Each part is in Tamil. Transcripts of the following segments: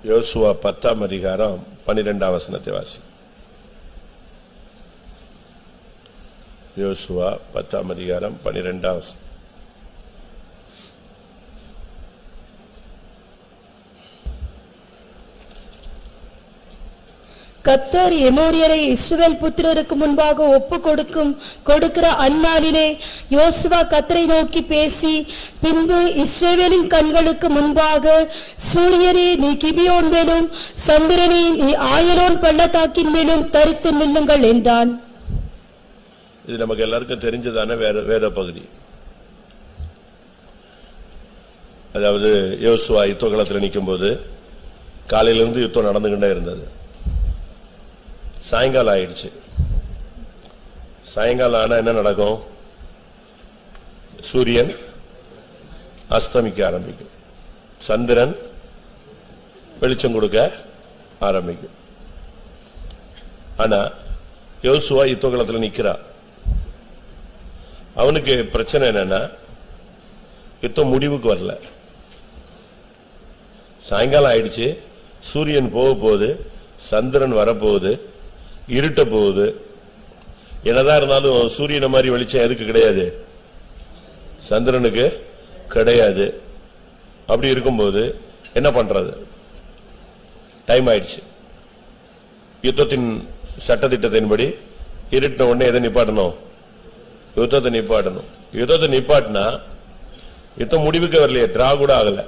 யோசுவா 10ஆம் அதிகாரம் 12ஆம் வசனத்தை வாசி. யோசுவா 10ஆம் அதிகாரம் 12ஆம் வசனம். கர்த்தர் எமோரியரை இஸ்ரவேல் புத்திரருக்கு முன்பாக ஒப்பு கொடுக்கிற அந்நாளிலே யோசுவா கர்த்தரை நோக்கி பேசி, பின்பு இஸ்ரவேலின் கண்களுக்கு முன்பாக சூரியனே நீ கிபியோன் மேலும் சந்திரனே நீ ஆயலோன் பள்ளத்தாக்கின் மேலும் தரித்து நில்லுங்கள் என்றான். இது நமக்கு எல்லாருக்கும் தெரிஞ்சதான வேத பகுதி. அதாவது யோசுவா யுத்த களத்தில் நிற்கும் போது காலையிலிருந்து யுத்தம் நடந்துகிட்டே இருந்தது. சாயங்காலம் ஆயிடுச்சு. சாயங்காலம் ஆனா என்ன நடக்கும்? சூரியன் அஸ்தமிக்க ஆரம்பிக்கும், சந்திரன் வெளிச்சம் கொடுக்க ஆரம்பிக்கும். ஆனா யோசுவா யுத்தகலத்தில் நிக்கிறான். அவனுக்கு பிரச்சனை என்னன்னா, யுத்தம் முடிவுக்கு வரல. சாயங்காலம் ஆயிடுச்சு, சூரியன் போக போகுது, சந்திரன் வரப்போகுது, இருட்ட போகுது. என்னதான் இருந்தாலும் சூரியனை மாதிரி வெளிச்சம் எதுக்கு கிடையாது? சந்திரனுக்கு கிடையாது. அப்படி இருக்கும்போது என்ன பண்றது? டைம் ஆயிடுச்சு. யுத்தத்தின் சட்டத்திட்டத்தின்படி இருட்டின உடனே எதை நிப்பாட்டணும்? யுத்தத்தை நிப்பாட்டணும். யுத்தத்தை நிப்பாட்டினா யுத்தம் முடிவுக்கு வரலையே, டிரா கூட ஆகல,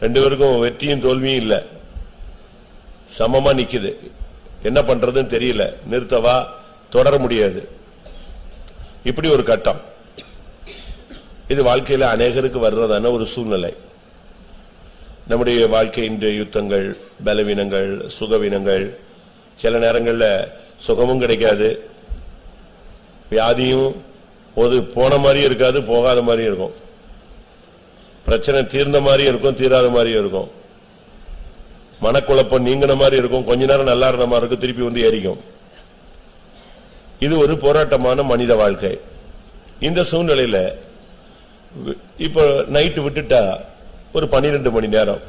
ரெண்டு பேருக்கும் வெற்றியும் தோல்வியும் இல்லை, சமமா நிக்குது. என்ன பண்றதுன்னு தெரியல. நிறுத்தவா, தொடர முடியாது. இப்படி ஒரு கட்டம். இது வாழ்க்கையில அநேகருக்கு வர்றதான ஒரு சூழ்நிலை. நம்முடைய வாழ்க்கையின் யுத்தங்கள், பலவீனங்கள், சுகவீனங்கள், சில நேரங்கள்ல சுகமும் கிடைக்காது, வியாதியும் போன மாதிரி இருக்காது, போகாத மாதிரி இருக்கும். பிரச்சனை தீர்ந்த மாதிரி இருக்கும், தீராத மாதிரி இருக்கும். மனக்குழப்பம் நீங்கின மாதிரி இருக்கும், கொஞ்ச நேரம் நல்லா இருந்த மாதிரி இருக்கும், திருப்பி வந்து ஏறிக்கும். இது ஒரு போராட்டமான மனித வாழ்க்கை. இந்த சூழ்நிலையில இப்ப நைட்டு விட்டுட்டா ஒரு 12 மணி நேரம்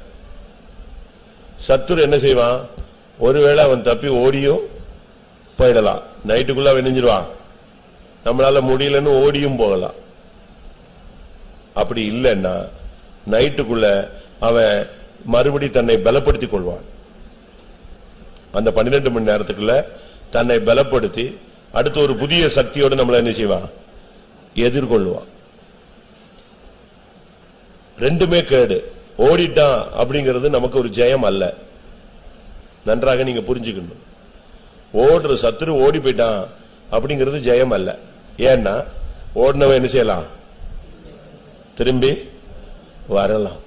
சத்துரு என்ன செய்வான்? ஒருவேளை அவன் தப்பி ஓடியும் போயிடலாம், நைட்டுக்குள்ள வெணிஞ்சிருவான், நம்மளால முடியலன்னு ஓடியும் போகலாம். அப்படி இல்லைன்னா நைட்டுக்குள்ள அவன் மறுபடி தன்னை பலப்படுத்திக் கொள்வான். அந்த 12 மணி நேரத்துக்குள்ள தன்னை பலப்படுத்தி அடுத்த ஒரு புதிய சக்தியோடு நம்மள என்ன செய்வான்? எதிர்கொள்வான். ரெண்டுமே கேடு. ஓடிட்டான் அப்படிங்கிறது நமக்கு ஒரு ஜெயம் அல்ல. நன்றாக நீங்க புரிஞ்சுக்கணும். ஓடுற சத்துரு ஓடி போயிட்டான் அப்படிங்கிறது ஜெயம் அல்ல. ஏன்னா ஓடினவன் என்ன செய்யலாம்? திரும்பி வரலாம்.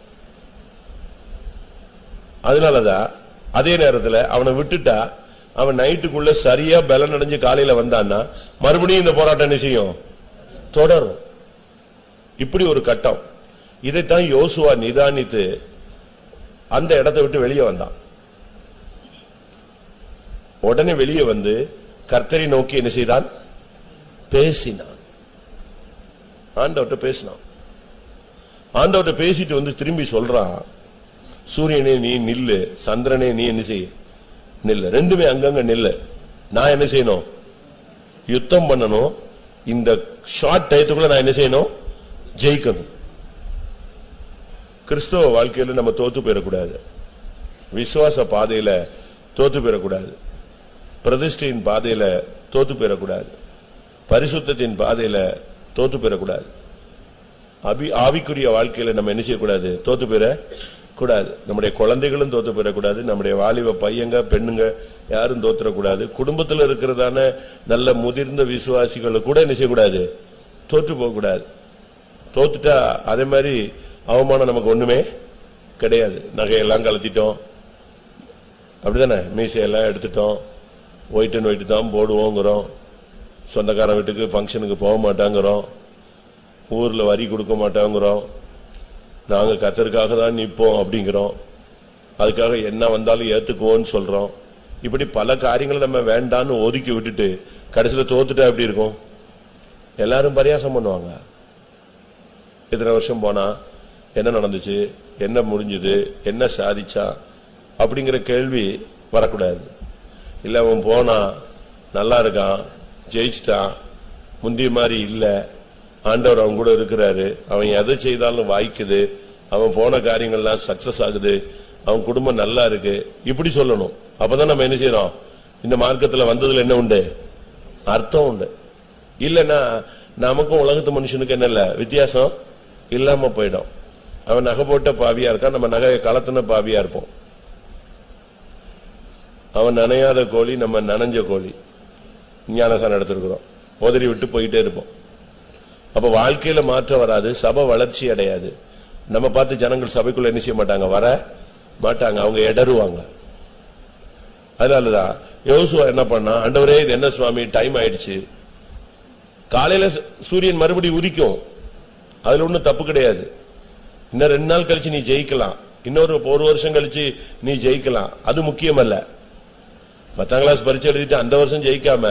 அதனாலதான் அதே நேரத்தில் அவனை விட்டுட்டா அவன் நைட்டுக்குள்ள சரியா பலன் அடைஞ்சு காலையில வந்தான்னா மறுபடியும் இந்த போராட்டம் என்ன செய்யும்? தொடரும். இப்படி ஒரு கட்டம். இதைத்தான் யோசுவா நிதானித்து அந்த இடத்தை விட்டு வெளியே வந்தான். உடனே வெளியே வந்து கர்த்தரை நோக்கி என்ன செய்தான்? பேசினான். ஆண்டவர்கிட்ட பேசினான். ஆண்டவர்கிட்ட பேசிட்டு வந்து திரும்பி சொல்றான், சூரியனே நீ நில்லு, சந்திரனே நீ என்ன செய்ய நில்லு, ரெண்டுமே அங்கங்க நில்லு. நான் என்ன செய்யணும்? யுத்தம் பண்ணணும். இந்த ஷார்ட் டயத்துக்குள்ள நான் என்ன செய்யணும்? ஜெயிக்கணும். கிறிஸ்தவ வாழ்க்கையில நம்ம தோத்து போயிடக்கூடாது. விசுவாச பாதையில தோத்து போயிடக்கூடாது. பிரதிஷ்டையின் பாதையில தோத்து போயிடக்கூடாது. பரிசுத்தத்தின் பாதையில தோத்து போயிடக்கூடாது. ஆவிக்குரிய வாழ்க்கையில நம்ம என்ன செய்யக்கூடாது? தோத்து போயிட கூடாது. நம்முடைய குழந்தைகளும் தோத்து போயிடக்கூடாது. நம்முடைய வாலிப பையங்க பெண்ணுங்க யாரும் தோத்துறக்கூடாது. குடும்பத்தில் இருக்கிறதான நல்ல முதிர்ந்த விசுவாசிகளை கூட என்ன செய்யக்கூடாது? தோற்று போகக்கூடாது. தோத்துட்டா அதே மாதிரி அவமானம் நமக்கு ஒண்ணுமே கிடையாது. நகையெல்லாம் கலத்திட்டோம், அப்படிதானே? மீசையெல்லாம் எடுத்துட்டோம், ஒயிட் அண்ட் ஒயிட் தான் போடுவோங்கிறோம், சொந்தக்காரன் வீட்டுக்கு ஃபங்க்ஷனுக்கு போக மாட்டாங்கிறோம், ஊர்ல வரி கொடுக்க மாட்டாங்கிறோம், நாங்க கர்த்தருக்காக தான் நிற்போம் அப்படிங்கிறோம், அதுக்காக என்ன வந்தாலும் ஏத்துக்குவோன்னு சொல்றோம். இப்படி பல காரியங்களை நம்ம வேண்டான்னு ஒதுக்கி விட்டுட்டு கடைசியில் தோத்துட்டா எப்படி இருக்கும்? எல்லாரும் பரியாசம் பண்ணுவாங்க. இத்தனை வருஷம் போனா என்ன நடந்துச்சு, என்ன முடிஞ்சது, என்ன சாதிச்சா அப்படிங்கிற கேள்வி வரக்கூடாது. இல்ல அவன் போனா நல்லா இருக்கான், ஜெயிச்சிட்டான், முந்திய மாதிரி இல்ல, ஆண்டவர் அவன் கூட இருக்கிறாரு, அவன் எதை செய்தாலும் வாய்க்குது, அவன் போன காரியங்கள்லாம் சக்சஸ் ஆகுது, அவன் குடும்பம் நல்லா இருக்கு, இப்படி சொல்லணும். அப்பதான் நம்ம என்ன செய்யறோம், இந்த மார்க்கத்துல வந்ததுல என்ன உண்டு, அர்த்தம் உண்டு. இல்லன்னா நமக்கும் உலகத்து மனுஷனுக்கு என்ன இல்ல வித்தியாசம் இல்லாம போயிடும். அவன் நகை போட்ட பாவியா இருக்கான், நம்ம நகையை கலத்தின பாவியா இருப்போம். அவன் நனையாத கோழி, நம்ம நனைஞ்ச கோழி. ஞானசானம் எடுத்திருக்கிறோம், உதறி விட்டு போயிட்டே இருப்போம். அப்ப வாழ்க்கையில மாற்றம் வராது, சபை வளர்ச்சி அடையாது. நம்ம பார்த்து ஜனங்கள் சபைக்குள்ள என்ன செய்ய மாட்டாங்க, வர மாட்டாங்க, அவங்க இடருவாங்க. அதனாலதான் யோசுவா என்ன பண்ணா, ஆண்டவரே இது என்ன சுவாமி டைம் ஆயிடுச்சு, காலையில சூரியன் மறுபடி உதிக்கும், அதுல ஒண்ணும் தப்பு கிடையாது, இன்னும் 2 நாள் கழிச்சு நீ ஜெயிக்கலாம், இன்னொரு 1 வருஷம் கழிச்சு நீ ஜெயிக்கலாம், அது முக்கியம் அல்ல. 10ஆம் கிளாஸ் பரீட்சை எழுதிட்டு அந்த வருஷம் ஜெயிக்காம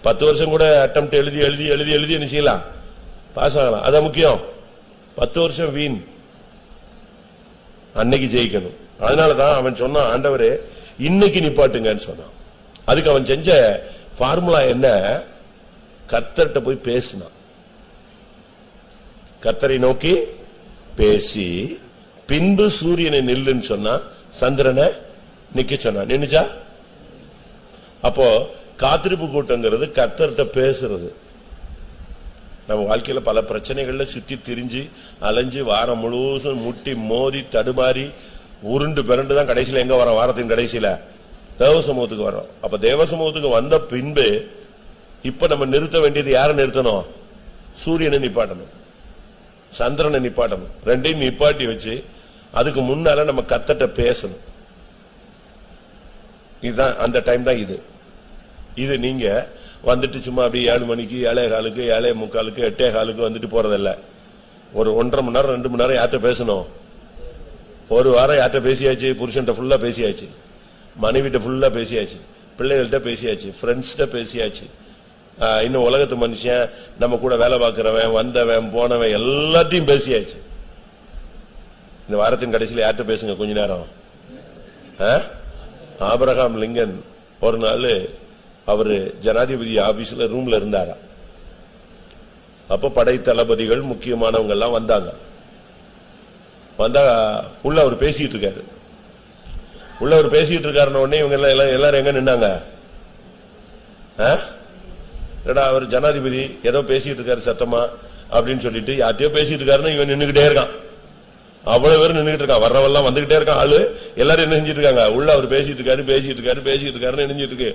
10 வருஷம் கூட அட்டெம்ப்ட் எழுதி எழுதி எழுதி எழுதி என்ன செய்யலாம், பாஸ் ஆகலாம், அதான் முக்கியம். 10 வருஷம் வீண், அன்னைக்கு ஜெயிக்கணும். அதனாலதான் அவன் சொன்னான், ஆண்டவரே இன்னைக்கு நிப்பாட்டுங்கன்னு சொன்னான். அதுக்கு அவன் செஞ்ச ஃபார்முலா என்ன, கர்த்தர்ட்ட போய் பேசினான். கர்த்தரை நோக்கி பேசி பின்பு சூரியனை நில்லுன்னு சொன்னா, சந்திரனை நிக்க சொன்னா, நின்னுச்சா? அப்போ காத்திருப்பு கூட்டங்கிறது கர்த்தர்ட்ட பேசுறது. நம்ம வாழ்க்கையில பல பிரச்சனைகள்ல சுத்தி திரிஞ்சு அலைஞ்சு வாரம் முழுவதும் முட்டி மோதி தடுமாறி உருண்டு பிறண்டு தான் கடைசியில எங்க வரோம், வாரத்தின் கடைசியில தேவ சமூகத்துக்கு வரோம். அப்ப தேவ சமூகத்துக்கு வந்த பின்பு இப்ப நம்ம நிறுத்த வேண்டியது யாரை நிறுத்தணும், சூரியனை நிப்பாட்டணும், சந்திரனை நிப்பாட்டணும். ரெண்டையும் நிப்பாட்டி வச்சு அதுக்கு முன்னால நம்ம கர்த்தர்ட்ட பேசணும். இதுதான் அந்த டைம் தான் இது. இது நீங்க வந்துட்டு சும்மா அப்படி 7 மணிக்கு 7:15 7:45 8:15 வந்துட்டு போறதில்ல. ஒரு 1.5 மணி நேரம் 2 மணி நேரம் யார்கிட்ட பேசணும், ஒரு வாரம் யார்கிட்ட பேசியாச்சு, புருஷன்ட்ட ஃபுல்லா பேசியாச்சு, மனைவிட்ட ஃபுல்லா பேசியாச்சு, பிள்ளைகள்கிட்ட பேசியாச்சு, ஃப்ரெண்ட்ஸ்கிட்ட பேசியாச்சு, இன்னும் உலகத்து மனுஷன் நம்ம கூட வேலை பார்க்கிறவன் வந்தவன் போனவன் எல்லாத்தையும் பேசியாச்சு. இந்த வாரத்தின் கடைசியில் யார்கிட்ட பேசுங்க கொஞ்ச நேரம். ஆபிரகாம் லிங்கன் ஒரு நாள் அவரு ஜனாதிபதி ஆபீஸ்ல ரூம்ல இருந்தாரா. அப்ப படை தளபதிகள் முக்கியமானவங்க எல்லாம் வந்தாங்க. வந்தா உள்ள அவர் பேசிட்டு இருக்காரு. உள்ள அவர் பேசிட்டு இருக்காருன்னு உடனே இவங்க எல்லாரும் எங்க நின்னாங்க, அவர் ஜனாதிபதி ஏதோ பேசிட்டு இருக்காரு சத்தமா அப்படின்னு சொல்லிட்டு யார்ட்டையோ பேசிட்டு இருக்காருன்னு இவன் நின்னுகிட்டே இருக்கான். அவ்வளவு பேரும் நின்னுகிட்டு இருக்கான், வர்றவெல்லாம் வந்துகிட்டே இருக்கான். ஆளு எல்லாரும் என்ன செஞ்சிட்டு இருக்காங்க, உள்ள அவர் பேசிட்டு இருக்காருன்னு நினைஞ்சிட்டு இருக்கு,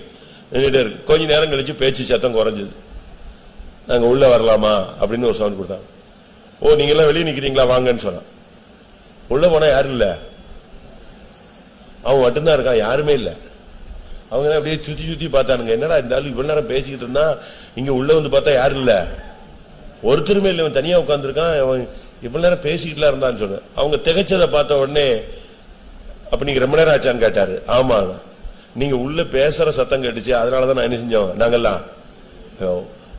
நின்றுட்டே இருக்கு. கொஞ்ச நேரம் கழிச்சு பேச்சு சத்தம் குறைஞ்சது. நாங்க உள்ள வரலாமா அப்படின்னு ஒரு சவுண்ட் கொடுத்தாங்க. ஓ நீங்க எல்லாம் வெளியே நிக்கிறீங்களா வாங்கன்னு சொன்னான். உள்ள போனா யாரும் இல்ல, அவன் மட்டும்தான் இருக்கான், யாருமே இல்ல. அவங்க அப்படியே சுத்தி சுத்தி பார்த்தானுங்க, என்னடா இந்த ஆளு இவ்வளவு நேரம் பேசிக்கிட்டு இருந்தா இங்க உள்ள வந்து பார்த்தா யாரும் இல்ல, ஒருத்தருமே இல்லை, இவன் தனியா உட்கார்ந்துருக்கான், அவன் இவ்வளவு நேரம் பேசிக்கிட்டுலாம் இருந்தான்னு சொன்ன. அவங்க திகைச்சதை பார்த்த உடனே அப்ப நீங்க ரொம்ப நேரம் ஆச்சான்னு கேட்டாரு. ஆமா நீங்க உள்ள பேசுற சத்தம் கேட்டுச்சு, அதனாலதான் நான் என்ன செஞ்சோம் நாங்கெல்லாம்.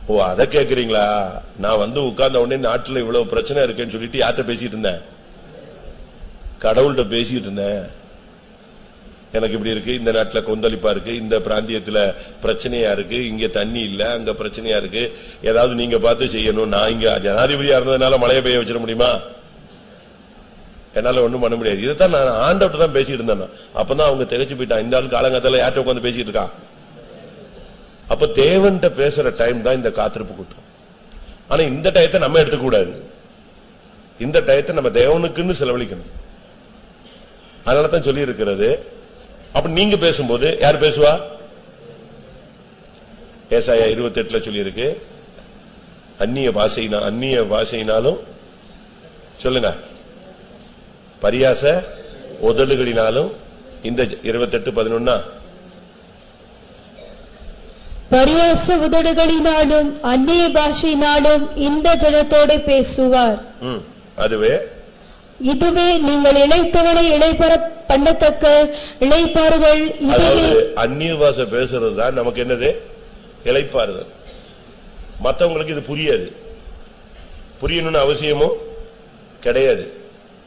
ஓ அதை கேக்குறீங்களா, நான் வந்து உட்கார்ந்த உடனே நாட்டுல இவ்வளவு பிரச்சனை இருக்குன்னு சொல்லிட்டு யார்கிட்ட பேசிட்டு இருந்தேன், கடவுள்கிட்ட பேசிட்டு இருந்தேன். எனக்கு இப்படி இருக்கு, இந்த நாட்டுல கொந்தளிப்பா இருக்கு, இந்த பிராந்தியத்துல பிரச்சனையா இருக்கு, இங்க தண்ணி இல்ல, அங்க பிரச்சனையா இருக்கு, ஏதாவது நீங்க பார்த்து செய்யணும். நான் இங்க ஜனாதிபதியா இருந்ததுனால மழையை பெய்ய வச்சிட முடியுமா, என்னால ஒண்ணும் பண்ண முடியாது. இதைத்தான் நான் ஆண்டவர்கிட்ட தான் பேசிட்டு இருந்தேன். அப்பதான் அவங்க திகைச்சு போயிட்டான், இந்த ஆள் காலங்காத்தால யார்கிட்ட உட்காந்து பேசிட்டு இருக்கான். அப்ப தேவன்கிட்ட பேசுற டைம் தான் இந்த காத்திருப்பு கூட்டம். ஆனா இந்த டயத்தை நம்ம எடுத்துக்க கூடாது, இந்த டயத்தை நம்ம தேவனுக்குன்னு செலவழிக்கணும். அதனாலதான் சொல்லி இருக்கிறது. அப்ப நீங்க பேசும்போது யார் பேசுவா, ஏசாயா 28 சொல்லி இருக்கு, அந்நிய பாஷையினாலும் சொல்லுங்க, பரியாச உதடுகளினாலும். இந்த 28:11 பரியாச உதடுகளினாலும் அந்நிய பாஷையினாலும் இந்த ஜனத்தோட பேசுவார். அதுவே இதுவே நீங்கள் இளைத்தவனை இளைப்பற பண்ணத்தக்க இளைப்பாறுதல். அந்நிய பாஷை பேசுறது தான் நமக்கு என்னது, இளைப்பாறுதல். மற்றவங்களுக்கு இது புரியாது, புரியணும்னு அவசியமும் கிடையாது.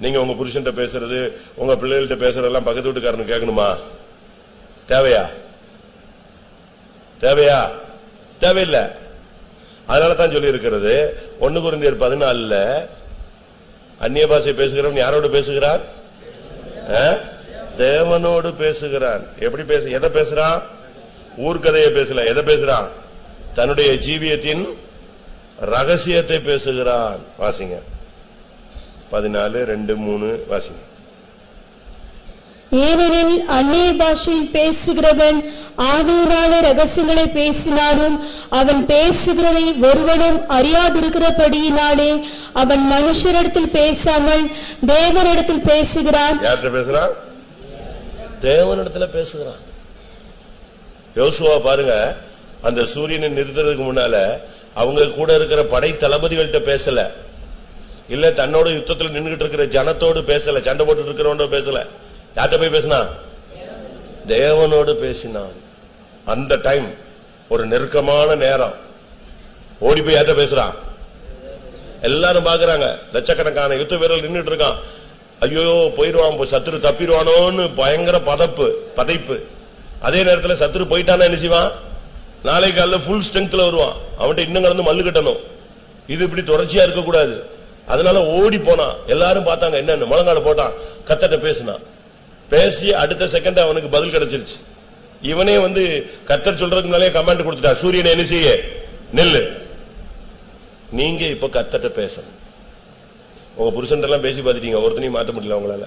நீங்க உங்க புருஷன்ட்ட பேசுறது, உங்க பிள்ளைகள்ட்ட பேசுறதெல்லாம் பக்கத்து வீட்டுக்காரனு கேட்கணுமா? தேவையா? தேவையா? தேவையில்லை. அதனால தான் சொல்லி இருக்கிறது 1 கொரிந்தியர் 14 அந்நிய பாஷை பேசுகிறவன் யாரோடு பேசுகிறான்? தேவனோடு பேசுகிறான். எப்படி எதை பேசுறான்? ஊர்க்கதையை பேசல. எதை பேசுறான்? தன்னுடைய ஜீவியத்தின் ரகசியத்தை பேசுகிறான். வாசிங்க 14:2-3 வாசிங்க. ஏனெனில் அந்நிய பாஷையில் பேசுகிறவன் ஆவியினாலே ரகசியங்களை பேசினாலும் அவன் பேசுகிறதை ஒருவனும் அறியாதிருக்கிறபடியினாலே அவன் மனுஷரிடத்தில் பேசாமல் தேவனிடத்தில் பேசுகிறான். யார்கிட்ட பேசுறான்? தேவனிடத்துல பேசுகிறான். யோசுவா பாருங்க, அந்த சூரியனை நிறுத்துறதுக்கு முன்னால அவங்க கூட இருக்கிற படை தளபதிகள்கிட்ட பேசல, இல்ல தன்னோட யுத்தத்தில் நின்றுட்டு இருக்கிற ஜனத்தோடு பேசல, சண்டை போட்டு இருக்கிறவனோட பேசல. யார்கிட்ட போய் பேசினா? தேவனோடு பேசினான். அந்த டைம் ஒரு நெருக்கமான நேரம். ஓடி போய் யார்கிட்ட பேசுறான்? எல்லாரும் பாக்குறாங்க, லட்சக்கணக்கான யுத்த வீரர்கள் நின்றுட்டு இருக்கான். ஐயோ போயிடுவான், சத்துரு தப்பிடுவானோன்னு பயங்கர பதைப்பு. அதே நேரத்தில் சத்துரு போயிட்டானா என்ன செய்வான்? நாளை காலையில் ஃபுல் ஸ்ட்ரெங்க்ல வருவான். அவன்கிட்ட இன்னும் கலந்து மல்லு கட்டணும். இது இப்படி தொடர்ச்சியா இருக்க கூடாது. அதனால ஓடி போனான். எல்லாரும் பார்த்தாங்க, என்னன்னு முழங்கால போட்டான், கர்த்தர்ட்ட பேசினான். பேசி அடுத்த செகண்ட் அவனுக்கு பதில் கிடைச்சிருச்சு. இவனே கர்த்தர் சொல்றதுக்கு முன்னாலே கமாண்ட் கொடுத்துட்டா, சூரியனை என்ன செய்ய நெல்லு. நீங்க இப்ப கர்த்தர்ட்ட பேசணும். உங்க புருஷன் எல்லாம் பேசி பார்த்துட்டீங்க, ஒருத்தனையும் மாற்ற முடியல உங்களால.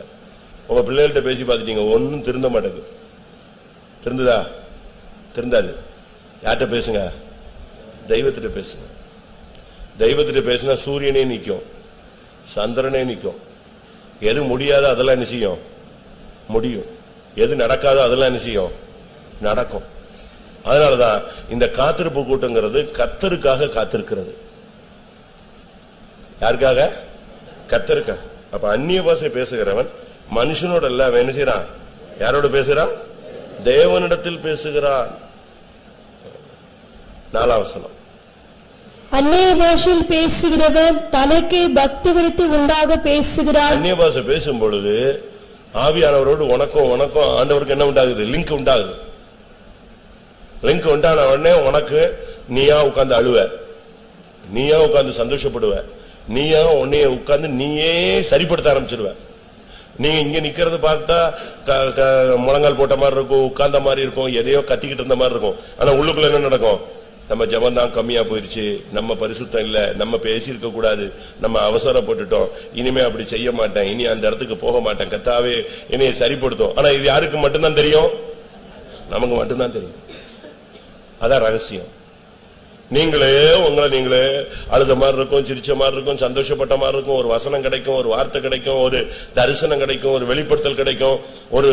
உங்க பிள்ளைகள்கிட்ட பேசி பார்த்துட்டீங்க, ஒன்னும் திருந்த மாட்டேங்குது. திருந்துதா? திருந்தாது. யார்கிட்ட பேசுங்க? தெய்வத்திட்ட பேசுங்க. தெய்வத்திட்ட பேசினா சூரியனே நிற்கும், சந்திரனே நிற்கும். எது முடியாதோ அதெல்லாம் என்ன செய்யும்? முடியும். எது நடக்காதோ அதெல்லாம் என்ன செய்யும்? நடக்கும். அதனாலதான் இந்த காத்திருப்பு கூட்டங்கிறது கர்த்தருக்காக காத்திருக்கிறது. யாருக்காக? கர்த்தருக்காக. அப்ப அந்நிய பாஷை பேசுகிறவன் மனுஷனோட அல்ல, அவன் என்ன செய்யறான்? யாரோட பேசுறான்? தேவனிடத்தில் பேசுகிறான். 4ஆம் வசனம். அந்நிய பாஷையில் பேசுகிறவன் தனக்கு பக்தி விருத்தி உண்டாக பேசுகிறான். அந்நிய பாஷை பேசும் பொழுது ஆவியானவரோடு உனக்கும் ஆண்டவருக்கு என்ன உண்டாகுது? லிங்க் உண்டாகுது. லிங்க் உண்டான உடனே உனக்கு நீயா உட்கார்ந்து அழுவ, நீயா உட்கார்ந்து சந்தோஷப்படுவ, நீயா உன்னைய உட்கார்ந்து நீயே சரிப்படுத்த ஆரம்பிச்சிருவ. நீ இங்க நிக்கிறது பார்த்தா முழங்கால் போட்ட மாதிரி இருக்கும், உட்கார்ந்த மாதிரி இருக்கும், எதையோ கத்திக்கிட்டு இருந்த மாதிரி இருக்கும். ஆனா உள்ளுக்குள்ள என்ன நடக்கும்? நம்ம ஜெபம் தான் கம்மியா போயிருச்சு, நம்ம பரிசுத்தம் இல்ல, நம்ம பேசியிருக்க கூடாது, நம்ம அவசரப்பட்டுட்டோம், இனிமே அப்படி செய்ய மாட்டேன், இனி அந்த இடத்துக்கு போக மாட்டேன், கர்த்தாவே என்னைய சரிப்படுத்தும். ஆனா இது யாருக்கு மட்டும்தான் தெரியும்? நமக்கு மட்டும்தான் தெரியும். அதான் ரகசியம். நீங்களே உங்களை நீங்களே அழுத மாதிரி இருக்கும், சிரிச்ச மாதிரி இருக்கும், சந்தோஷப்பட்ட மாதிரி இருக்கும், ஒரு வசனம் கிடைக்கும், ஒரு வார்த்தை கிடைக்கும், ஒரு தரிசனம் கிடைக்கும், ஒரு வெளிப்படுத்தல் கிடைக்கும், ஒரு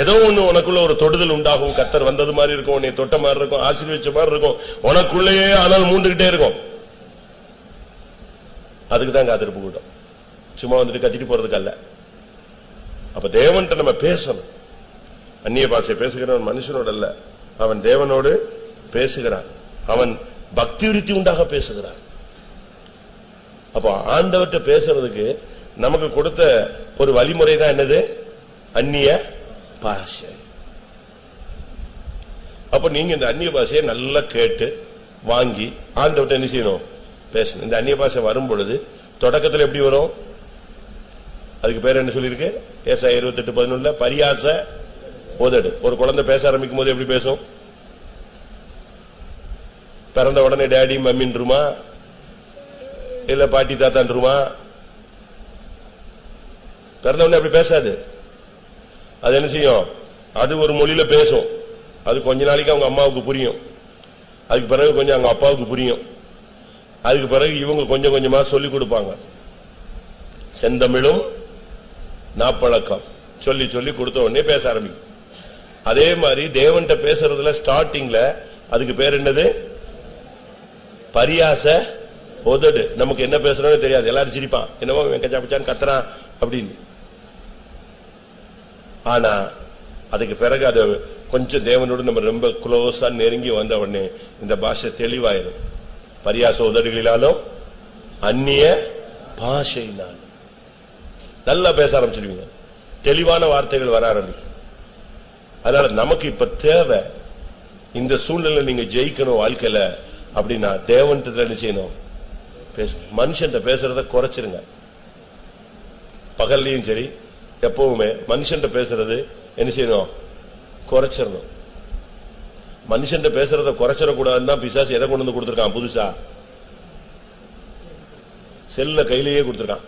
ஏதோ ஒண்ணு உனக்குள்ள ஒரு தொடுதல் உண்டாகும். கர்த்தர் வந்தது மாதிரி இருக்கும், உன்னை தொட்ட மாதிரி இருக்கும், ஆசீர்வதிச்ச மாதிரி இருக்கும், உனக்குள்ளேயே ஆனால் மூண்டுகிட்டே இருக்கும். அதுக்கு தான் காத்திருப்பு கூட்டம். சும்மா கத்திட்டு போறதுக்கு அல்ல. அப்ப தேவன்கிட்ட நம்ம பேசணும். அந்நிய பாஷை பேசுகிறவன் மனுஷனோட அல்ல, அவன் தேவனோடு பேசுகிறான். அவன் பக்தி விருத்தி உண்டாக பேசுகிறார். அப்ப ஆண்டவர்கிட்ட பேசுறதுக்கு நமக்கு கொடுத்த ஒரு வழிமுறை தான் என்னது? அந்நிய பாஷை. அப்ப நீங்க இந்த அந்நிய பாஷையை நல்லா கேட்டு வாங்கி ஆண்டவர்கிட்ட என்ன செய்யணும்? பேசணும். இந்த அந்நிய பாஷை வரும் பொழுது தொடக்கத்தில் எப்படி வரும்? அதுக்கு பேர் என்ன சொல்லியிருக்கு? ஏசாயா 28:11 பரியாச உதடு. ஒரு குழந்தை பேச ஆரம்பிக்கும் போது எப்படி பேசும்? பிறந்த உடனே டேடி மம்மின்றுமா, இல்ல பாட்டி தாத்தான்றுமா? பிறந்த உடனே அப்படி பேசாது. அது என்ன செய்யும்? அது ஒரு மொழியில பேசும். அது கொஞ்ச நாளைக்கு அவங்க அம்மாவுக்கு புரியும், அதுக்கு பிறகு கொஞ்சம் அவங்க அப்பாவுக்கு புரியும், அதுக்கு பிறகு இவங்க கொஞ்சம் கொஞ்சமா சொல்லி கொடுப்பாங்க. செந்தமிழும் நாப்பழக்கம் சொல்லி சொல்லி கொடுத்த உடனே பேச ஆரம்பிக்கும். அதே மாதிரி தேவன்கிட்ட பேசுறதுல ஸ்டார்டிங்ல அதுக்கு பேர் என்னது? பரியாச உதடு. நமக்கு என்ன பேசுறோம்னு தெரியாது, எல்லாரும் சிரிப்பான், என்னமோ வெங்கச்சாப்பிச்சான்னு கத்துறான் அப்படின்னு. ஆனா அதுக்கு பிறகு அது கொஞ்சம் தேவனோடு நம்ம ரொம்ப க்ளோஸா நெருங்கி வந்த உடனே இந்த பாஷை தெளிவாயிரும். பரியாச உதடுகளினாலும் அந்நிய பாஷையினாலும். நல்லா பேச ஆரம்பிச்சிருவீங்க, தெளிவான வார்த்தைகள் வர ஆரம்பிக்கும். அதனால நமக்கு இப்ப தேவை, இந்த சூழ்நிலை நீங்க ஜெயிக்கணும் வாழ்க்கையில அப்படின்னா தேவன்கிட்ட என்ன செய்யணும்? மனுஷன் பேசுறத குறைச்சிருங்க. பகல்லையும் சரி எப்பவுமே மனுஷன் பேசுறது என்ன செய்யணும்? குறைச்சிடணும். மனுஷன் பேசுறத குறைச்சிடக்கூடாதுன்னு தான் பிசாசு எதை கொண்டு வந்து கொடுத்துருக்கான்? புதுசா செல்ல கையிலேயே கொடுத்துருக்கான்.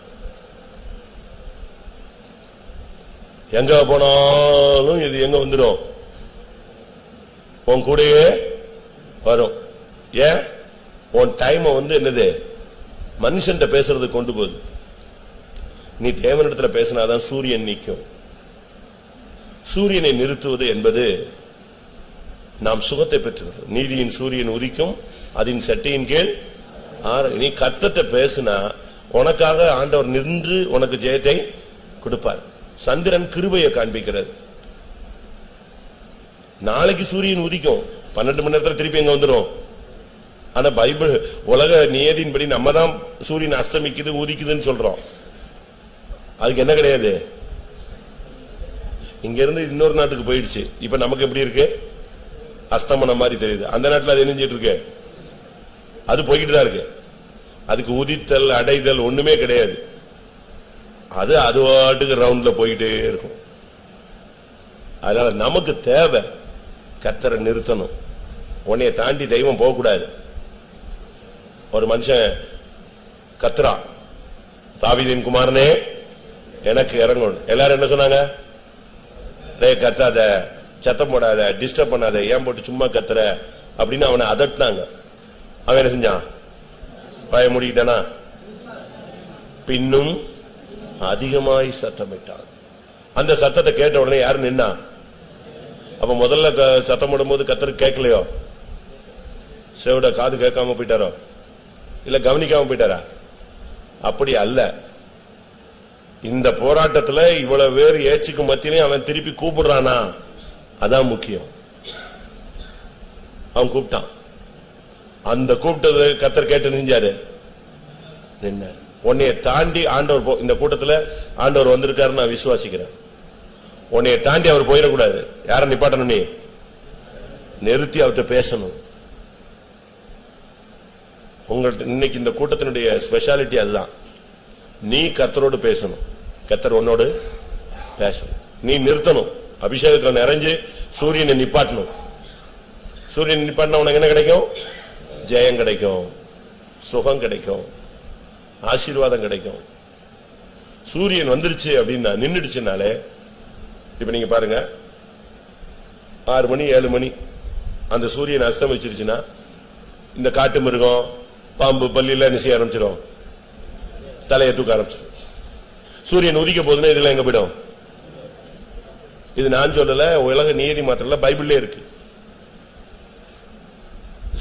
எங்க போனாலும் இது எங்க வந்துடும்? உன் கூடயே வரும். ஏன்? உன் டைம் என்னது? மனுஷன் பேசுறது கொண்டு போகுது. நீ தேவனிடத்துல பேசினாதான் சூரியன் நிற்கும். சூரியனை நிறுத்துவது என்பது நாம் சுகத்தை பெற்றுக்கிறோம். நீதியின் சூரியன் உதிக்கும், அதன் சட்டையின் கீழ் நீ கர்த்தர்ட்ட பேசினா உனக்காக ஆண்டவர் நின்று உனக்கு ஜெயத்தை கொடுப்பார். சந்திரன் கிருபையை காண்பிக்கிறது. நாளைக்கு சூரியன் உதிக்கும், 12 மணி நேரத்துல திருப்பி எங்க வந்துடும். ஆனா பைபிள் உலக நியதியின்படி நம்ம தான் சூரியன் அஸ்தமிக்குது உதிக்குதுன்னு சொல்றோம். அதுக்கு என்ன கிடையாது. இங்க இருந்து இன்னொரு நாட்டுக்கு போயிடுச்சு. இப்ப நமக்கு எப்படி இருக்கு? அஸ்தமனம் மாதிரி தெரியுது. அந்த நாட்டுல அது எரிஞ்சிட்டு இருக்கு, அது போய்கிட்டு தான் இருக்கு. அதுக்கு உதித்தல் அடைதல் ஒண்ணுமே கிடையாது. அது அதுவாட்டுக்கு ரவுண்ட்ல போயிட்டே இருக்கும். அதனால நமக்கு தேவை கர்த்தரை நிறுத்தணும். உன்னைய தாண்டி தெய்வம் போகக்கூடாது. ஒரு மனுஷன் கத்துறான், தாவீதின் குமாரனே எனக்கு இறங்கணும். எல்லாரும் என்ன சொன்னாங்க? கத்தாத, சத்தம் போடாத, டிஸ்டர்ப் பண்ணாத, ஏன் போட்டு சும்மா கத்துற அப்படின்னு அவனை அதட்டினாங்க. அவன் என்ன செஞ்சான்? பய முடிக்கிட்டானா? பின்னும் அதிகமாய் சத்தமிட்டான். அந்த சத்தத்தை கேட்ட உடனே யாரு நின்னா? அப்ப முதல்ல சத்தம் போடும்போது கத்தருக்கு கேட்கலையோ? செவிட காது கேட்காம போயிட்டாரோ? இல்ல கவனிக்காம போயிட்டாரா? அப்படி அல்ல. இந்த போராட்டத்துல இவ்வளவு பேர் ஏச்சுக்கு மத்தியிலையும் அவன் திருப்பி கூப்பிடுறானா? அதான் முக்கியம். அவன் கூப்பிட்டான். அந்த கூப்பிட்டது கத்தர் கேட்டு நின்றாரு, நின்னார். உன்னைய தாண்டி ஆண்டவர் இந்த கூட்டத்துல ஆண்டவர் வந்திருக்காரு நான் விசுவாசிக்கிறேன். உன்னைய தாண்டி அவர் போயிடக்கூடாது. யாரை நிப்பாட்டணும்? நீ நிறுத்தி அவர்கிட்ட பேசணும். உங்கள்ட்ட இன்னைக்கு இந்த கூட்டத்தினுடைய ஸ்பெஷாலிட்டி அதுதான். நீ கர்த்தரோடு பேசணும், கர்த்தர் உன்னோடு பேசணும். நீ நிறுத்தணும். அபிஷேகத்துல நிறைஞ்சு சூரியனை நிப்பாட்டணும். சூரியனை நிப்பாட்டினா உனக்கு என்ன கிடைக்கும்? ஜெயம் கிடைக்கும், சுகம் கிடைக்கும், ஆசீர்வாதம் கிடைக்கும். சூரியன் வந்துருச்சு அப்படின்னா நின்றுடுச்சுனாலே, இப்ப நீங்க பாருங்க, 6 மணி 7 மணி அந்த சூரியன் அஸ்தமிச்சிருச்சுன்னா இந்த காட்டு மிருகம் பாம்பு பல்லில என்ன செய்ய ஆரம்பிச்சிடும்? தலையை தூக்க ஆரம்பிச்சிடும். சூரியன் உதிக்க போதுன்னா இதெல்லாம் எங்க போயிடும்? இது நான் சொல்லல, உலக நியதி மாத்திரம் பைபிள்ல இருக்கு.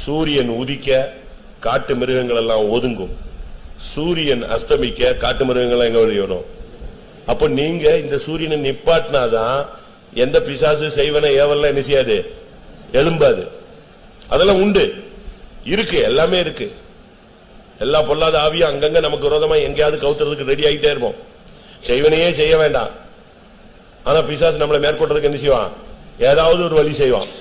சூரியன் உதிக்க காட்டு மிருகங்கள் எல்லாம் ஒதுங்கும், சூரியன் அஸ்தமிக்க காட்டு மிருகங்கள் எங்க வரும்? அப்ப நீங்க இந்த சூரியனை நிப்பாட்டினாதான் எந்த பிசாசு செய்வன ஏவல்ல என்ன செய்யாது? எழும்பாது. அதெல்லாம் உண்டு, இருக்கு, எல்லாமே இருக்கு. எல்லா பொல்லாத ஆவியும் அங்கங்க நமக்கு விரோதமா எங்கேயாவது கவுத்துறதுக்கு ரெடி ஆகிட்டே இருப்போம். செய்வனையே செய்ய வேண்டாம், ஆனா பிசாசு நம்மளை மேற்கொள்றதுக்கு என்ன செய்வான்? ஏதாவது ஒரு வழி செய்வான்.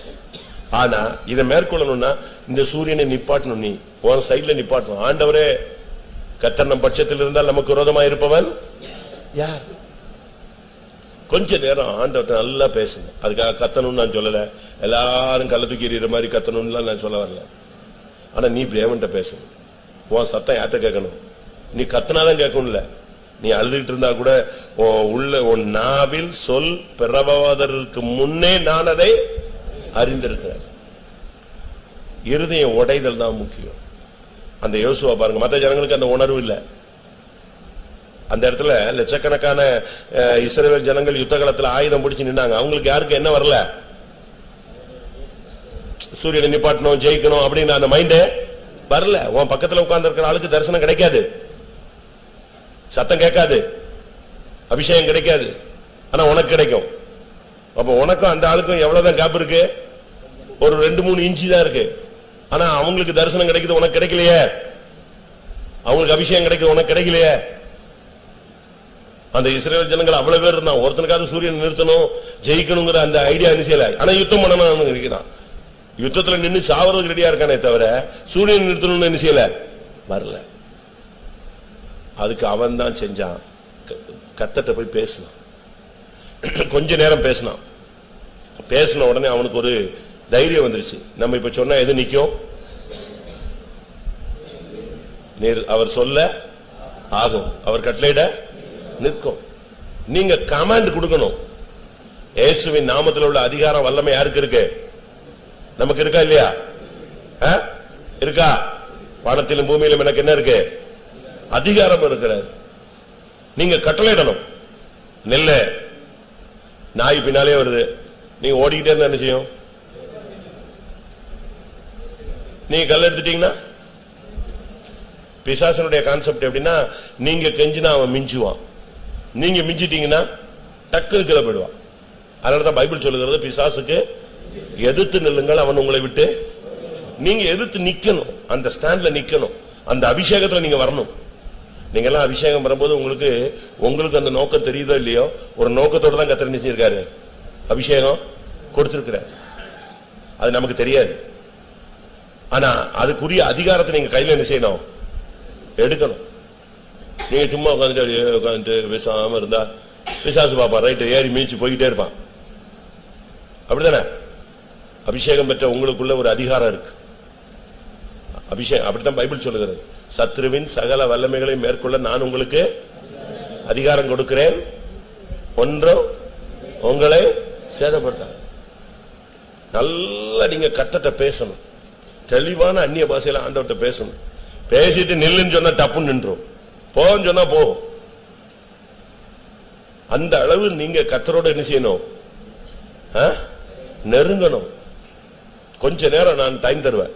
ஆனா இதை மேற்கொள்ளணும்னா இந்த சூரியனை நிப்பாட்டணும். நீ உன் சைட்ல நிப்பாட்டணும். ஆண்டவரே கர்த்தர் நம் பட்சத்தில் இருந்தால் நமக்கு விரோதமா இருப்பவன் யார்? கொஞ்ச நேரம் ஆண்டவர்கிட்ட நல்லா பேசுங்க. அதுக்காக கத்தணும்னு நான் சொல்லல, எல்லாரும் கள்ள தூக்கி எறிகிற மாதிரி கத்தணும்லாம் நான் சொல்ல வரல. ஆனா நீ தேவன்கிட்ட பேசணும். உன் சத்தம் யார்கிட்ட கேட்கணும்? நீ கத்தனாதான் கேட்கணும்ல. நீ அழுதுகிட்டு இருந்தா கூட உள்ள உன் நாவில் சொல் பிறவாதற்கு முன்னே நான் அதை அறிந்திருக்கிறேன். இருதயம் உடைதல் தான் முக்கியம். அந்த யோசுவா பாருங்க, மற்ற ஜனங்களுக்கு அந்த உணர்வு இல்லை. அந்த இடத்துல லட்சக்கணக்கான இஸ்ரவேல் ஜனங்கள் யுத்த காலத்துல ஆயுதம் பிடிச்சு நின்னாங்க. அவங்களுக்கு யாருக்கு என்ன வரல? சூரியனை நிப்பாட்டணும், ஜெயிக்கணும் அப்படின்னு அந்த மைண்டே வரல. உன் பக்கத்துல உட்கார்ந்து இருக்கிற ஆளுக்கு தரிசனம் கிடைக்காது, சத்தம் கேட்காது, அபிஷேகம் கிடைக்காது. ஆனா உனக்கு கிடைக்கும். அப்ப உனக்கும் அந்த ஆளுக்கும் எவ்வளவுதான் கேப் இருக்கு? ஒரு 2-3 இன்ச்சு தான் இருக்கு. ஆனா அவங்களுக்கு தரிசனம் கிடைக்குது, உனக்கு கிடைக்கலையே. அவங்களுக்கு அபிஷேகம் கிடைக்குது, உனக்கு கிடைக்கலையே. அந்த இஸ்ரவேல் ஜனங்கள் அவ்வளவு பேர் இருந்தான், ஒருத்தனுக்காவது சூரியன் நிறுத்தணும் ஜெயிக்கணுங்கிற அந்த ஐடியா செய்யல. ஆனா யுத்தம் பண்ணணும் இருக்கிறான், யுத்தத்துல நின்னு சாவறதுக்கு ரெடியா இருக்கானே தவிர சூரியன் நிறுத்தணும்னு என்ன செய்யல, வரல. அதுக்கு அவன் தான் செஞ்சான், கர்த்தர்ட்ட போய் பேசினான். கொஞ்ச நேரம் பேசினான். பேசின உடனே அவனுக்கு ஒரு தைரியம் வந்துருச்சு. நம்ம இப்ப சொன்னா எது நிக்கும்? நீர் அவர் சொல்ல ஆகும், அவர் கட்டளையிட நிற்கும். நீங்க கமாண்ட் கொடுக்கணும். இயேசுவின் நாமத்தில் உள்ள அதிகாரம் வல்லமை யாருக்கு இருக்கு? நமக்கு இருக்கா இல்லையா? இருக்கா? வானத்திலும் பூமியிலும் எனக்கு என்ன இருக்கு? அதிகாரம் இருக்கிறது. நீங்க கட்டளையிடணும். நெல்ல நாய் பின்னாலே வருது, நீங்க ஓடிக்கிட்டே இருந்தா என்ன செய்யும்? நீங்க கல் எடுத்துட்டீங்கன்னா, பிசாசனுடைய கான்செப்ட் எப்படின்னா, நீங்க கெஞ்சினா அவன் மிஞ்சுவான், நீங்க மிஞ்சிட்டீங்கன்னா டக்குனு கீழே போயிடுவான். அதனாலதான் பைபிள் சொல்லுகிறது, பிசாசுக்கு எதிர்த்து நில்லுங்கள், அவன் உங்களை விட்டு. நீங்க எதிர்த்து நிக்கணும், அந்த ஸ்டாண்ட்ல நிக்கணும், அந்த அபிஷேகத்துல நீங்க வரணும். நீங்க எல்லாம் அபிஷேகம் வரும்போது உங்களுக்கு அந்த நோக்கம் தெரியுதோ இல்லையோ, ஒரு நோக்கத்தோட தான் கர்த்தர் நினைச்சிருக்காரு, அபிஷேகம் கொடுத்திருக்கிறார். அது நமக்கு தெரியாது. ஆனா அதுக்குரிய அதிகாரத்தை நீங்க கையில என்ன செய்யணும்? எடுக்கணும். நீங்க சும்மா உட்காந்துட்டு பேசாம இருந்தா பிசாசு பாப்பா ரைட் ஏறி மீச்சு போய்கிட்டே இருப்பான். அப்படித்தானே? அபிஷேகம் பெற்ற உங்களுக்குள்ள ஒரு அதிகாரம் இருக்கு. அபிஷேகம் அப்படித்தான் பைபிள் சொல்லுகிறது. சத்ருவின் சகல வல்லமைகளை மேற்கொள்ள நான் உங்களுக்கு அதிகாரம் கொடுக்கிறேன், ஒன்றும் உங்களை சேதப்படுத்த. நல்லா நீங்க கர்த்தர்ட்ட பேசணும், தெளிவான அந்நிய பாஷையில ஆண்டவர்ட்ட பேசணும். பேசிட்டு நில்லுன்னு சொன்னா டப்புன்னு நின்றும், போன்னு சொன்னா போகும். அந்த அளவு நீங்க கர்த்தரோட என்ன செய்யணும்? நெருங்கணும். கொஞ்ச நேரம் நான் டைம் தருவேன்,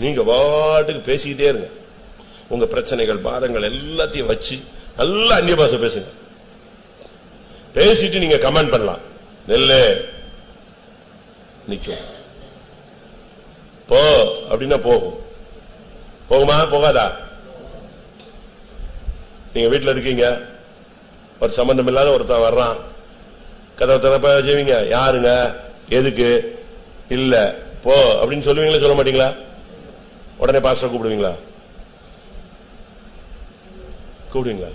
நீங்க வாட்டுக்கு பேசிக்கிட்டே இருங்க. உங்க பிரச்சனைகள் பாரங்கள் எல்லாத்தையும் வச்சு நல்லா அந்நிய பாஷை பேசுங்க. பேசிட்டு நீங்க கமெண்ட் பண்ணலாம். நெல்லே நிக்கும், போ அப்படின்னா போகும். போகுமா போகாதா? நீங்க வீட்டுல இருக்கீங்க, ஒரு சம்பந்தம் இல்லாத ஒருத்தன் வர்றான், கதவை திறப்ப செய்வீங்க, யாருங்க எதுக்கு இல்ல போ அப்படின்னு சொல்லுவீங்களா சொல்ல மாட்டீங்களா? உடனே பாஸ்டர் கூப்பிடுவீங்களா? கூப்பிடுவீங்களா?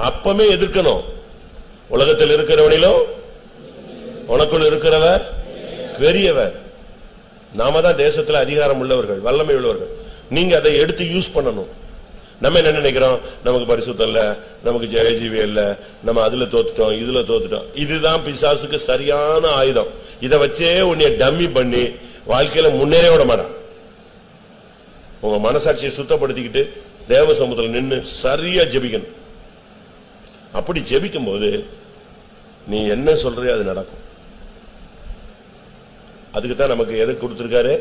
அப்பமே எதிர்க்கணும். உலகத்தில் இருக்கிறவனிலும் உனக்குள் இருக்கிறவர் பெரியவர். நாம தான் தேசத்துல அதிகாரம் உள்ளவர்கள், வல்லமை உள்ளவர்கள். நீங்க அதை எடுத்து யூஸ் பண்ணணும். நம்ம என்ன நினைக்கிறோம்? நமக்கு பரிசுத்தம் இல்ல, நமக்கு ஜெயஜீவி இல்ல, நம்ம அதுல தோத்துட்டோம், இதுல தோத்துட்டோம். இதுதான் பிசாசுக்கு சரியான ஆயுதம். இதை வச்சே உன்னை டம்மி பண்ணி வாழ்க்கையில முன்னேற விட மாட்டான். உங்க மனசாட்சியை சுத்தப்படுத்திக்கிட்டு தேவ சமூகத்தில் நின்று சரியா ஜெபிக்கணும். அப்படி ஜெபிக்கும் போது நீ என்ன சொல்றியோ அது நடக்கும். அதுக்குத்தான் நமக்கு எது கொடுத்திருக்காரு?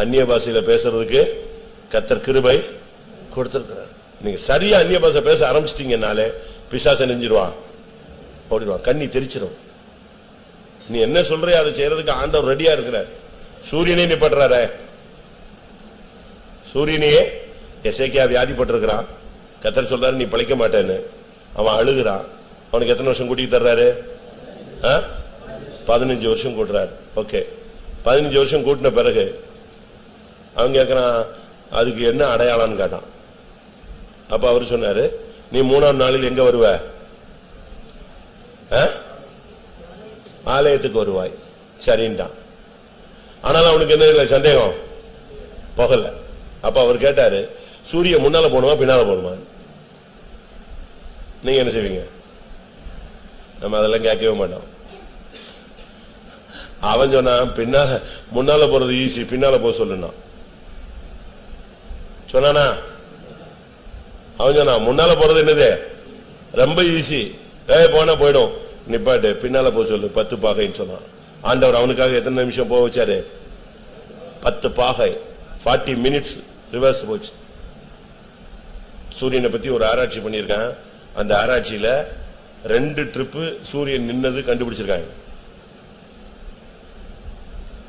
அந்நிய பாஷையில பேசுறதுக்கு கர்த்தர் கிருபை கொடுத்திருக்கிறார். நீங்க சரியா அந்நிய பாஷை பேச ஆரம்பிச்சிட்டீங்கன்னாலே பிசாசு நெஞ்சிருவான், ஓடிடுவான், கண்ணி தெரிச்சிடும். நீ என்ன சொல்றியோ அதை செய்யறதுக்கு ஆண்டவர் ரெடியா இருக்கிறார். சூரியனே நிப்பாட்டுறாரு. சூரியனையே எசேக்கியா வியாதிப்பட்டிருக்கிறான், கர்த்தர் சொல்றாரு நீ பிழைக்க மாட்டேன்னு. அவன் அழுகிறான். அவனுக்கு எத்தனை வருஷம் கூட்டி தர்றாரு? 15 வருஷம் கூட்டுறாரு. ஓகே, 15 வருஷம் கூட்டின பிறகு அவன் கேட்கிறான், அதுக்கு என்ன அடையாளம்னு கேட்டான். அப்ப அவரு சொன்னாரு, நீ 3ஆம் நாளில் எங்க வருவ? ஆலயத்துக்கு வருவாய். சரின்ட்டான். ஆனாலும் அவனுக்கு என்ன இல்லை சந்தேகம் போகல. அப்ப அவர் கேட்டாரு, சூரிய முன்னால போகணுமா பின்னால போகணுமா? நீங்க என்ன செய்வீங்க? நம்ம அதெல்லாம் கேட்கவே மாட்டோம். அவன் சொன்னான், பின்னால முன்னால போறது ஈஸி, பின்னால போக சொல்லுனா சொன்னானா? அவன் சொன்னான், முன்னால போறது என்னது ரொம்ப ஈஸி, போனா போயிடும், நிப்பாட்டு பின்னால போக சொல்லு 10 பாகைன்னு சொன்னான். ஆண்டவர் அவனுக்காக எத்தனை நிமிஷம் போக வச்சாரு? 10 பாகை, 40 மினிட்ஸ் ரிவர்ஸ் போச்சு. சூரியனை பத்தி ஒரு ஆராய்ச்சி பண்ணியிருக்கான். அந்த ஆராய்ச்சியில 2 ட்ரிப்பு சூரியன் நின்னது கண்டுபிடிச்சிருக்காங்க.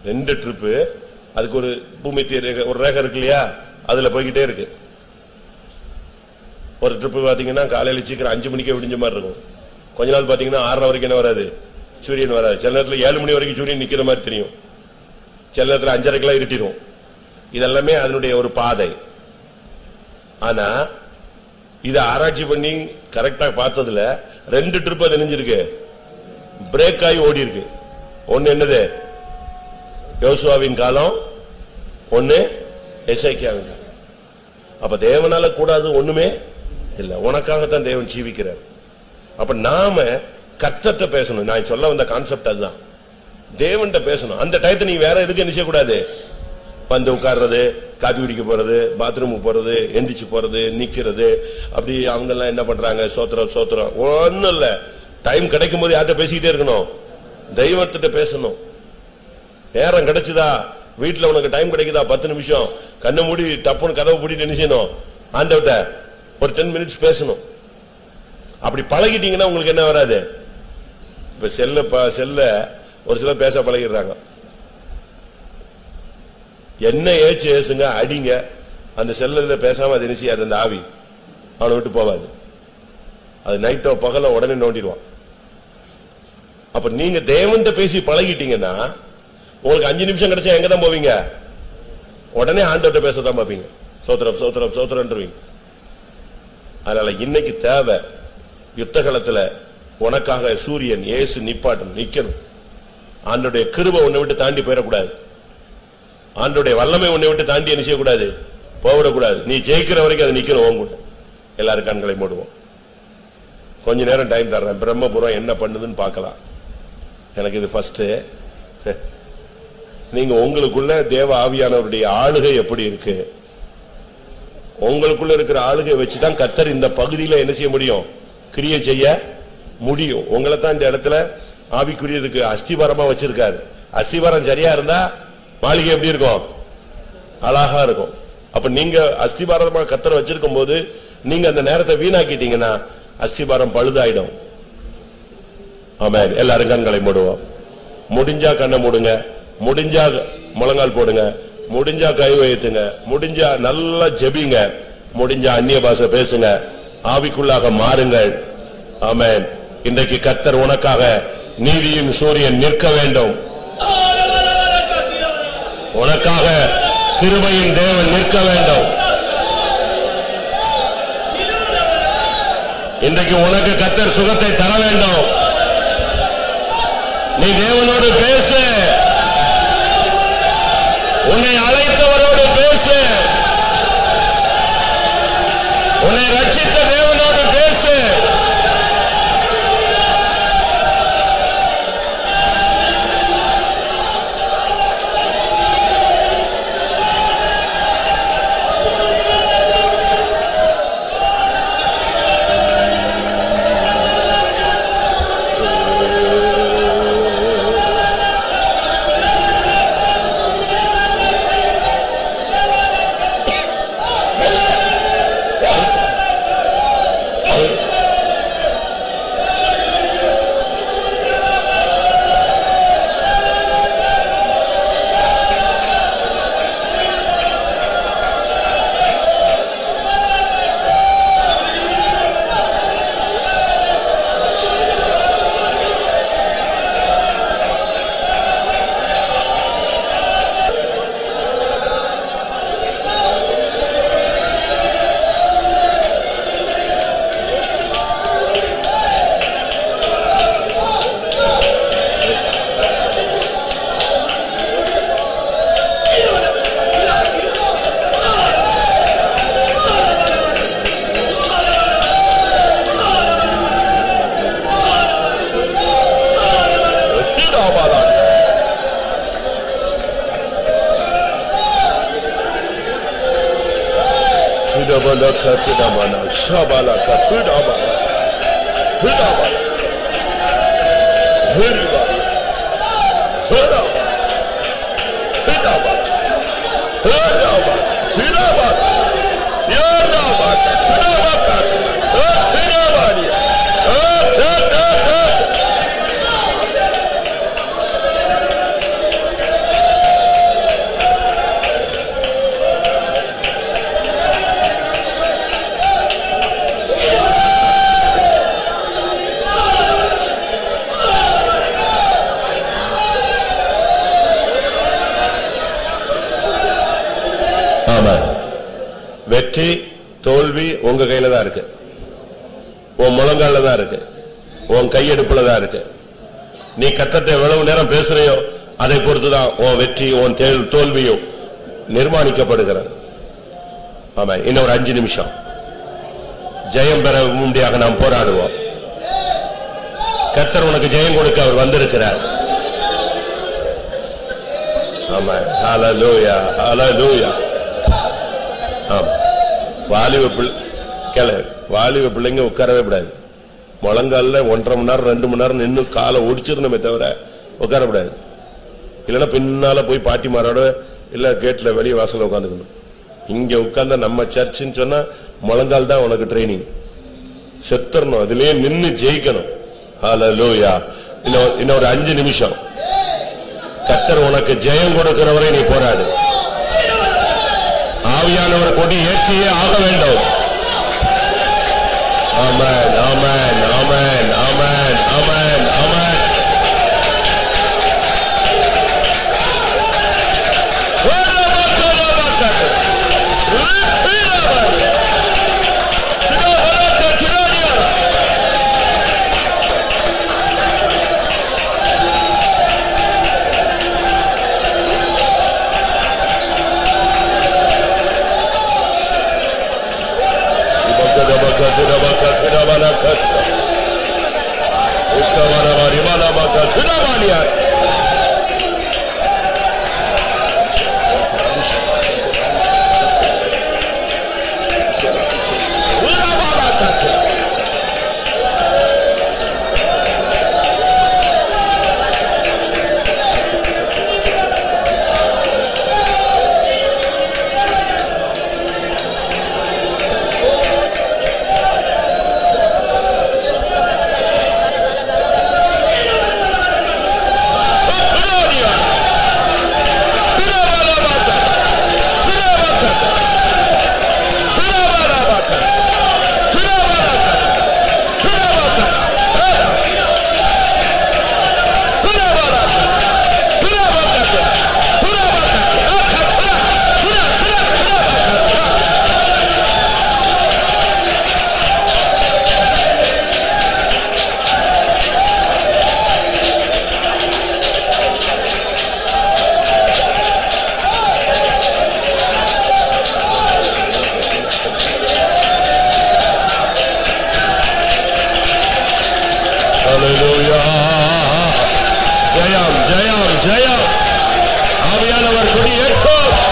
2 ட்ரிப்பு, அதுக்கு ஒரு பூமி ஒரு ரேகை இருக்கு இல்லையா, அதுல போய்கிட்டே இருக்கு. ஒரு ட்ரிப்பு பாத்தீங்கன்னா காலையில சீக்கிரம் 5 மணிக்கே விடிஞ்ச மாதிரி இருக்கும். கொஞ்ச நாள் பாத்தீங்கன்னா 6:30 வரைக்கும் என்ன வராது, சூரியன் வராது. சில நேரத்துல 7 மணி வரைக்கும் சூரியன் நிக்கிற மாதிரி தெரியும். சில நேரத்துல 5:30 இருட்டிடும். இதெல்லாமே அதனுடைய ஒரு பாதை. ஆனா இத ஆராய்ச்சி பண்ணி கரெக்டா பார்த்ததுல 2 ட்ரிப் அது நெஞ்சிருக்கு, பிரேக் ஆகி ஓடி இருக்கு. ஒன்னு என்னது, யோசுவாவின் காலம், ஒன்னு எசேக்கியாவின் காலம். அப்ப தேவனால கூடாது ஒண்ணுமே இல்ல. உனக்காகத்தான் தேவன் ஜீவிக்கிறார். அப்ப நாம கர்த்தர்ட்ட பேசணும். நான் சொல்ல வந்த கான்செப்ட் அதுதான். தேவன்கிட்ட பேசணும். அந்த டயத்தை நீ வேற எதுக்கு என்ன செய்யக்கூடாது, வந்து உட்கார்றது, காபி குடிக்க போறது, பாத்ரூமுக்கு போறது, எந்திரிச்சு போறது, நிக்கிறது, அப்படி அவங்க எல்லாம் என்ன பண்றாங்க, சோத்திரம் சோத்திரம் ஒண்ணும் இல்ல. டைம் கிடைக்கும் போது யார்கிட்ட பேசிக்கிட்டே இருக்கணும், தெய்வத்திட்ட பேசணும். நேரம் கிடைச்சுதா, வீட்டுல உனக்கு டைம் கிடைக்குதா, 10 நிமிஷம் கண்ணை மூடி டப்புன்னு கதவை பூட்டிட்டு என்ன செய்யணும், ஆண்டவர்ட்ட ஒரு 10 மினிட்ஸ் பேசணும். அப்படி பழகிட்டீங்கன்னா உங்களுக்கு என்ன வராது. இப்ப செல்ல ஒரு சிலர் பேச பழகிடுறாங்க. என்ன ஏசுங்க, அடிங்க, அந்த செல்ல பேசாம அது என்ன செய்யாது, அந்த ஆவி அவனை விட்டு போவாது. அது நைட்டோ பகல உடனே நோண்டிடுவான். அப்ப நீங்க தேவன்கிட்ட பேசி பழகிட்டீங்கன்னா உங்களுக்கு 5 நிமிஷம் கிடைச்சா எங்க தான் போவீங்க, உடனே ஆண்டவர்ட்ட பேசத்தான் பார்ப்பீங்க. சோத்திரம் சோத்திரம் சோத்திரன்றீங்க. அதனால இன்னைக்கு தேவை, யுத்த காலத்துல உனக்காக சூரியன் இயேசு நிக்கணும். ஆண்டோடைய கிருபை உன்னை விட்டு தாண்டி போயிடக்கூடாது. ஆண்டோடைய வல்லமை உன்னை விட்டு தாண்டி என்ன செய்யக்கூடாது, போவிடக்கூடாது. நீ ஜெயிக்கிற வரைக்கும் அது நிக்கணும். கூட எல்லாரும் கண்களை மூடுவோம். கொஞ்ச நேரம் டைம் தர்றேன். பிரம்மபுரம் என்ன பண்ணுதுன்னு பார்க்கலாம். எனக்கு இது ஃபர்ஸ்ட். நீங்க உங்களுக்குள்ள தேவ ஆவியானவருடைய ஆளுகை எப்படி இருக்கு, உங்களுக்குள்ள இருக்கிற ஆளுகை வச்சுதான் கர்த்தர் இந்த பகுதியில என்ன செய்ய முடியும், கிரியை செய்ய முடியும். உங்களை தான் இந்த இடத்துல ஆவிக்குரியதுக்கு அஸ்திவாரமா வச்சிருக்காரு. அஸ்திவாரம் சரியா இருந்தா மாளிகை எப்படி இருக்கும், அழகா இருக்கும். அப்ப நீங்க அஸ்திவாரமா கர்த்தர் வச்சிருக்கும் போது நீங்க அந்த நேரத்தை வீணாக்கிட்டீங்கன்னா அஸ்திவாரம் பழுதாயிடும். ஆமென். எல்லாரும் கண்களை மூடுவோம். முடிஞ்சா கண்ணை மூடுங்க, முடிஞ்சா முழங்கால் போடுங்க, முடிஞ்சா கை வைத்துங்க, முடிஞ்சா நல்லா ஜெபிங்க, முடிஞ்சா அந்நிய பாஷை பேசுங்க, ஆவிக்குள்ளாக மாறுங்கள். ஆமென். இன்றைக்கு கர்த்தர் உனக்காக நீதியின் சூரியன் நிற்க வேண்டும். உனக்காக கிருபையின் தேவன் நிற்க வேண்டும். இன்றைக்கு உனக்கு கர்த்தர் சுகத்தை தர வேண்டும். நீ தேவனோடு பேசு, உன்னை அழைத்தவரோடு பேசு, உன்னை ரட்சித்த தேவனோடு பேசு. Shabala katudaba hudaba hudaba hudaba hudaba hudaba hudaba yodaba hudaba hudaba ஆமா. வெற்றி தோல்வி உங்க கையில தான் இருக்கு. உன் முழங்கால தான் இருக்கு. உன் கையெடுப்புல தான் இருக்கு. நீ கர்த்தர்ட்ட எவ்வளவு நேரம் பேசுறியோ அதை பொறுத்துதான் உன் வெற்றி உன் தோல்வியும் நிர்மாணிக்கப்படுகிறது. ஆமா. இன்னும் ஒரு 5 நிமிஷம் ஜெயம் பெற முண்டியாக நாம் போராடுவோம். கர்த்தர் உனக்கு ஜெயம் கொடுக்க அவர் வந்திருக்கிறார். ஆமா. ஹல்லேலூயா, ஹல்லேலூயா. ஆமா. வாலிப பிள்ளைங்க உட்காரவே கூடாது. முழங்கால 1.5 மணி நேரம் 2 மணி நேரம் நின்று காலை ஒடிச்சிடணுமே தவிர உட்காரக்கூடாது. இல்லைன்னா பின்னால போய் பாட்டிமாரோட இல்ல கேட்ல வெளியே வாசல்ல உட்காந்துக்கணும். இங்க உட்கார்ந்தா நம்ம சர்ச்சுன்னு சொன்னா முழங்கால் தான் உனக்கு ட்ரைனிங். செத்துறணும், அதுலயே நின்னு ஜெயிக்கணும். ஹல்லேலூயா. இன்னும் ஒரு 5 நிமிஷம். கர்த்தர் உனக்கு ஜெயம் கொடுக்கிறவரை நீ போராடு. ஆவியானவர் கொடி ஏற்றியே ஆக வேண்டும். ஆமென், ஆமென், ஆமென், ஆமென், ஆமென், ஆமென். ஜெயம், ஜெயம், ஜெயம். ஆவியானவர் கொடி ஏற்றோம்.